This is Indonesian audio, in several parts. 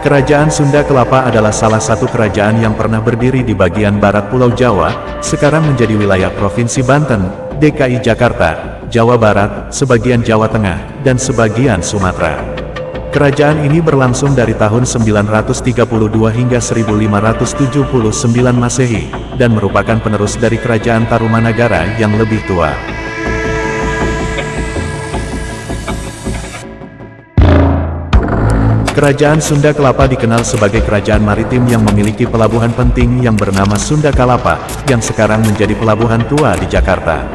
Kerajaan Sunda Kelapa adalah salah satu kerajaan yang pernah berdiri di bagian barat Pulau Jawa, sekarang menjadi wilayah Provinsi Banten, DKI Jakarta, Jawa Barat, sebagian Jawa Tengah, dan sebagian Sumatera. Kerajaan ini berlangsung dari tahun 932 hingga 1579 Masehi, dan merupakan penerus dari Kerajaan Tarumanagara yang lebih tua. Kerajaan Sunda Kelapa dikenal sebagai kerajaan maritim yang memiliki pelabuhan penting yang bernama Sunda Kalapa, yang sekarang menjadi pelabuhan tua di Jakarta.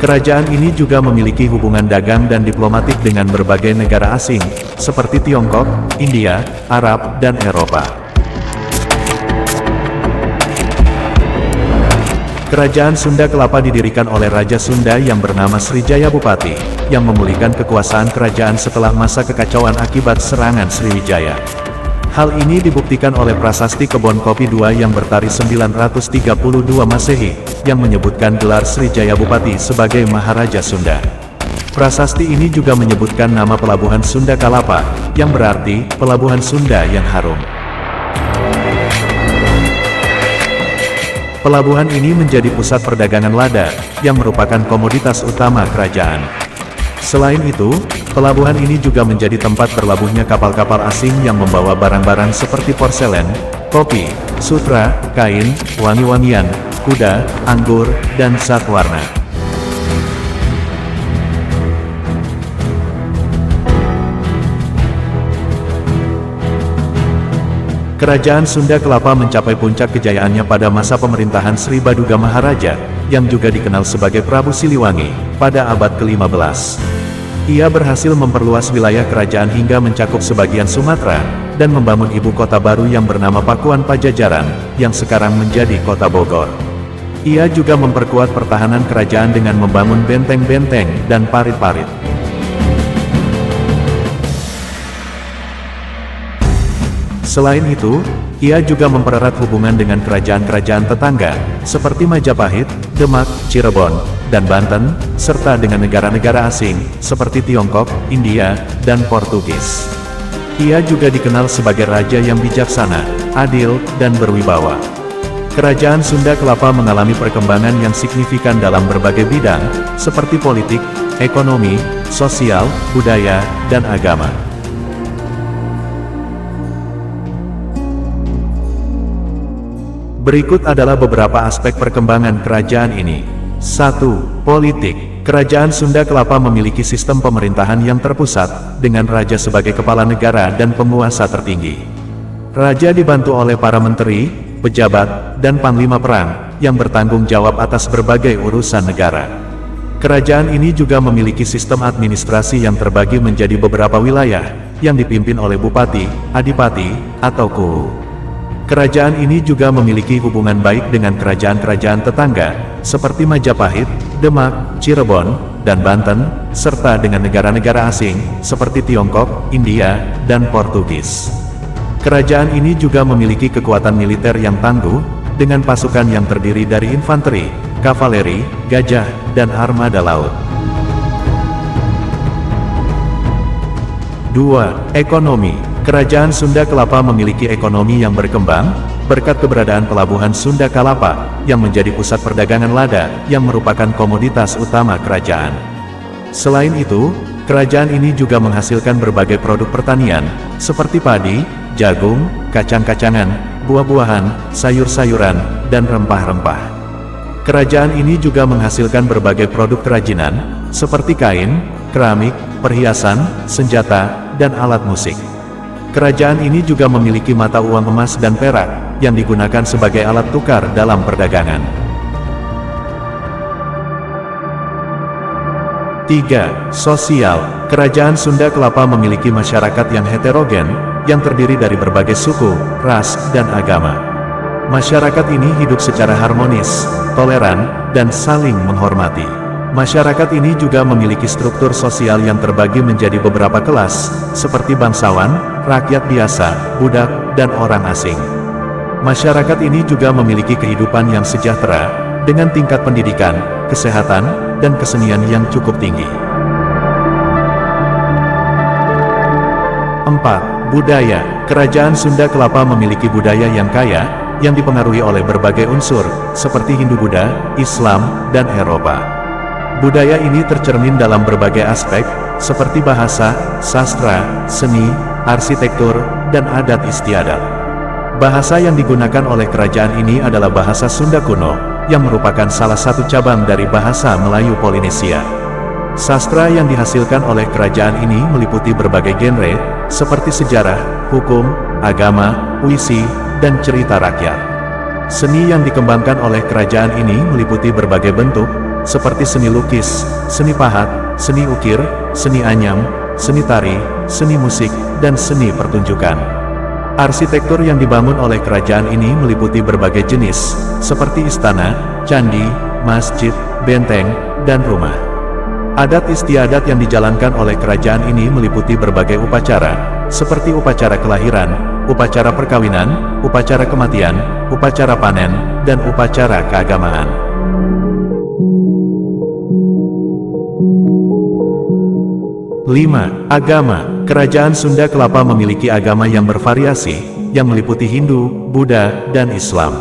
Kerajaan ini juga memiliki hubungan dagang dan diplomatik dengan berbagai negara asing, seperti Tiongkok, India, Arab, dan Eropa. Kerajaan Sunda Kelapa didirikan oleh Raja Sunda yang bernama Srijaya Bupati, yang memulihkan kekuasaan kerajaan setelah masa kekacauan akibat serangan Sriwijaya. Hal ini dibuktikan oleh Prasasti Kebon Kopi II yang bertarikh 932 Masehi, yang menyebutkan gelar Srijaya Bupati sebagai Maharaja Sunda. Prasasti ini juga menyebutkan nama pelabuhan Sunda Kalapa, yang berarti, Pelabuhan Sunda yang Harum. Pelabuhan ini menjadi pusat perdagangan lada, yang merupakan komoditas utama kerajaan. Selain itu, pelabuhan ini juga menjadi tempat berlabuhnya kapal-kapal asing yang membawa barang-barang seperti porselen, kopi, sutra, kain, wangi-wangian, kuda, anggur, dan zat warna. Kerajaan Sunda Kelapa mencapai puncak kejayaannya pada masa pemerintahan Sri Baduga Maharaja, yang juga dikenal sebagai Prabu Siliwangi, pada abad ke-15. Ia berhasil memperluas wilayah kerajaan hingga mencakup sebagian Sumatera, dan membangun ibu kota baru yang bernama Pakuan Pajajaran, yang sekarang menjadi kota Bogor. Ia juga memperkuat pertahanan kerajaan dengan membangun benteng-benteng dan parit-parit. Selain itu, ia juga mempererat hubungan dengan kerajaan-kerajaan tetangga, seperti Majapahit, Demak, Cirebon, dan Banten, serta dengan negara-negara asing, seperti Tiongkok, India, dan Portugis. Ia juga dikenal sebagai raja yang bijaksana, adil, dan berwibawa. Kerajaan Sunda Kelapa mengalami perkembangan yang signifikan dalam berbagai bidang, seperti politik, ekonomi, sosial, budaya, dan agama. Berikut adalah beberapa aspek perkembangan kerajaan ini. 1. Politik. Kerajaan Sunda Kelapa memiliki sistem pemerintahan yang terpusat, dengan raja sebagai kepala negara dan penguasa tertinggi. Raja dibantu oleh para menteri, pejabat, dan panglima perang, yang bertanggung jawab atas berbagai urusan negara. Kerajaan ini juga memiliki sistem administrasi yang terbagi menjadi beberapa wilayah, yang dipimpin oleh bupati, adipati, atau kuwu. Kerajaan ini juga memiliki hubungan baik dengan kerajaan-kerajaan tetangga, seperti Majapahit, Demak, Cirebon, dan Banten, serta dengan negara-negara asing, seperti Tiongkok, India, dan Portugis. Kerajaan ini juga memiliki kekuatan militer yang tangguh, dengan pasukan yang terdiri dari infanteri, kavaleri, gajah, dan armada laut. 2. Ekonomi. Kerajaan Sunda Kelapa memiliki ekonomi yang berkembang, berkat keberadaan pelabuhan Sunda Kalapa, yang menjadi pusat perdagangan lada, yang merupakan komoditas utama kerajaan. Selain itu, kerajaan ini juga menghasilkan berbagai produk pertanian, seperti padi, jagung, kacang-kacangan, buah-buahan, sayur-sayuran, dan rempah-rempah. Kerajaan ini juga menghasilkan berbagai produk kerajinan, seperti kain, keramik, perhiasan, senjata, dan alat musik. Kerajaan ini juga memiliki mata uang emas dan perak, yang digunakan sebagai alat tukar dalam perdagangan. 3. Sosial. Kerajaan Sunda Kelapa memiliki masyarakat yang heterogen, yang terdiri dari berbagai suku, ras, dan agama. Masyarakat ini hidup secara harmonis, toleran, dan saling menghormati. Masyarakat ini juga memiliki struktur sosial yang terbagi menjadi beberapa kelas, seperti bangsawan, rakyat biasa, budak, dan orang asing. Masyarakat ini juga memiliki kehidupan yang sejahtera, dengan tingkat pendidikan, kesehatan, dan kesenian yang cukup tinggi. 4. Budaya. Kerajaan Sunda Kelapa memiliki budaya yang kaya, yang dipengaruhi oleh berbagai unsur, seperti Hindu-Buddha, Islam, dan Eropa. Budaya ini tercermin dalam berbagai aspek, seperti bahasa, sastra, seni, arsitektur, dan adat istiadat. Bahasa yang digunakan oleh kerajaan ini adalah bahasa Sunda kuno, yang merupakan salah satu cabang dari bahasa Melayu Polinesia. Sastra yang dihasilkan oleh kerajaan ini meliputi berbagai genre, seperti sejarah, hukum, agama, puisi, dan cerita rakyat. Seni yang dikembangkan oleh kerajaan ini meliputi berbagai bentuk, seperti seni lukis, seni pahat, seni ukir, seni anyam, seni tari, seni musik, dan seni pertunjukan. Arsitektur yang dibangun oleh kerajaan ini meliputi berbagai jenis, seperti istana, candi, masjid, benteng, dan rumah. Adat istiadat yang dijalankan oleh kerajaan ini meliputi berbagai upacara, seperti upacara kelahiran, upacara perkawinan, upacara kematian, upacara panen, dan upacara keagamaan. Agama. Kerajaan Sunda Kelapa memiliki agama yang bervariasi, yang meliputi Hindu, Buddha, dan Islam.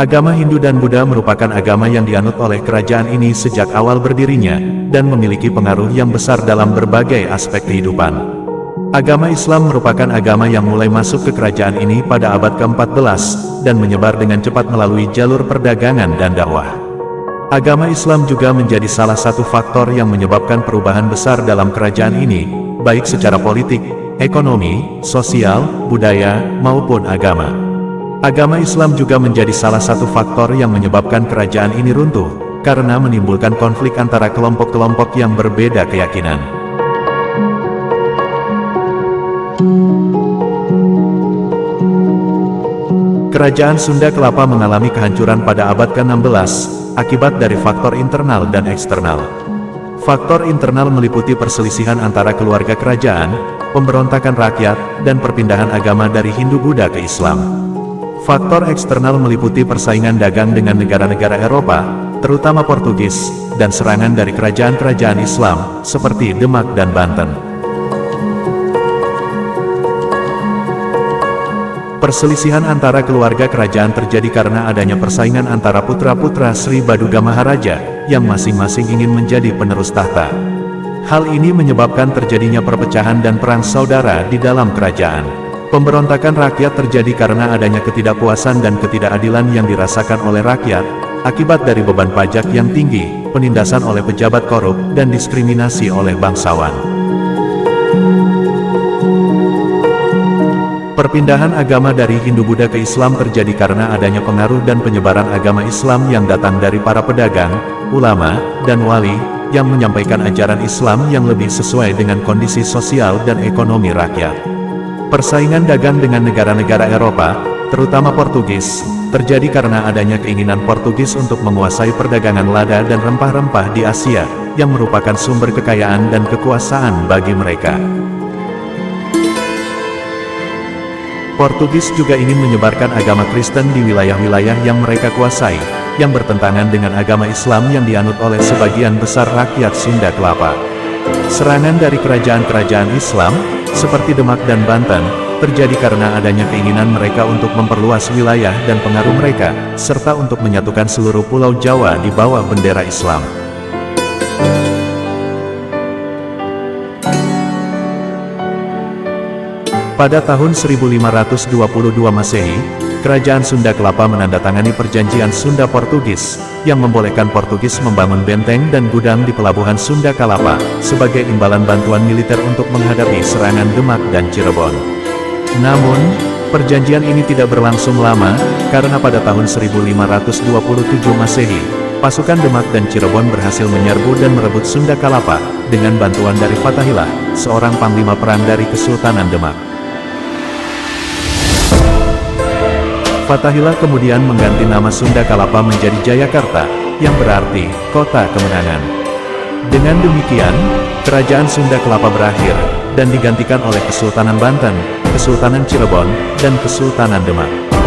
Agama Hindu dan Buddha merupakan agama yang dianut oleh kerajaan ini sejak awal berdirinya, dan memiliki pengaruh yang besar dalam berbagai aspek kehidupan. Agama Islam merupakan agama yang mulai masuk ke kerajaan ini pada abad ke-14, dan menyebar dengan cepat melalui jalur perdagangan dan dakwah. Agama Islam juga menjadi salah satu faktor yang menyebabkan perubahan besar dalam kerajaan ini, baik secara politik, ekonomi, sosial, budaya, maupun agama. Agama Islam juga menjadi salah satu faktor yang menyebabkan kerajaan ini runtuh, karena menimbulkan konflik antara kelompok-kelompok yang berbeda keyakinan. Kerajaan Sunda Kelapa mengalami kehancuran pada abad ke-16, akibat dari faktor internal dan eksternal. Faktor internal meliputi perselisihan antara keluarga kerajaan, pemberontakan rakyat, dan perpindahan agama dari Hindu-Buddha ke Islam. Faktor eksternal meliputi persaingan dagang dengan negara-negara Eropa, terutama Portugis, dan serangan dari kerajaan-kerajaan Islam, seperti Demak dan Banten. Perselisihan antara keluarga kerajaan terjadi karena adanya persaingan antara putra-putra Sri Baduga Maharaja, yang masing-masing ingin menjadi penerus tahta. Hal ini menyebabkan terjadinya perpecahan dan perang saudara di dalam kerajaan. Pemberontakan rakyat terjadi karena adanya ketidakpuasan dan ketidakadilan yang dirasakan oleh rakyat, akibat dari beban pajak yang tinggi, penindasan oleh pejabat korup, dan diskriminasi oleh bangsawan. Perpindahan agama dari Hindu-Buddha ke Islam terjadi karena adanya pengaruh dan penyebaran agama Islam yang datang dari para pedagang, ulama, dan wali, yang menyampaikan ajaran Islam yang lebih sesuai dengan kondisi sosial dan ekonomi rakyat. Persaingan dagang dengan negara-negara Eropa, terutama Portugis, terjadi karena adanya keinginan Portugis untuk menguasai perdagangan lada dan rempah-rempah di Asia, yang merupakan sumber kekayaan dan kekuasaan bagi mereka. Portugis juga ingin menyebarkan agama Kristen di wilayah-wilayah yang mereka kuasai, yang bertentangan dengan agama Islam yang dianut oleh sebagian besar rakyat Sunda Kelapa. Serangan dari kerajaan-kerajaan Islam, seperti Demak dan Banten, terjadi karena adanya keinginan mereka untuk memperluas wilayah dan pengaruh mereka, serta untuk menyatukan seluruh Pulau Jawa di bawah bendera Islam. Pada tahun 1522 Masehi, Kerajaan Sunda Kelapa menandatangani Perjanjian Sunda-Portugis, yang membolehkan Portugis membangun benteng dan gudang di pelabuhan Sunda Kelapa, sebagai imbalan bantuan militer untuk menghadapi serangan Demak dan Cirebon. Namun, perjanjian ini tidak berlangsung lama, karena pada tahun 1527 Masehi, pasukan Demak dan Cirebon berhasil menyerbu dan merebut Sunda Kelapa, dengan bantuan dari Fatahillah, seorang panglima perang dari Kesultanan Demak. Fatahillah kemudian mengganti nama Sunda Kelapa menjadi Jayakarta, yang berarti Kota Kemenangan. Dengan demikian, Kerajaan Sunda Kelapa berakhir, dan digantikan oleh Kesultanan Banten, Kesultanan Cirebon, dan Kesultanan Demak.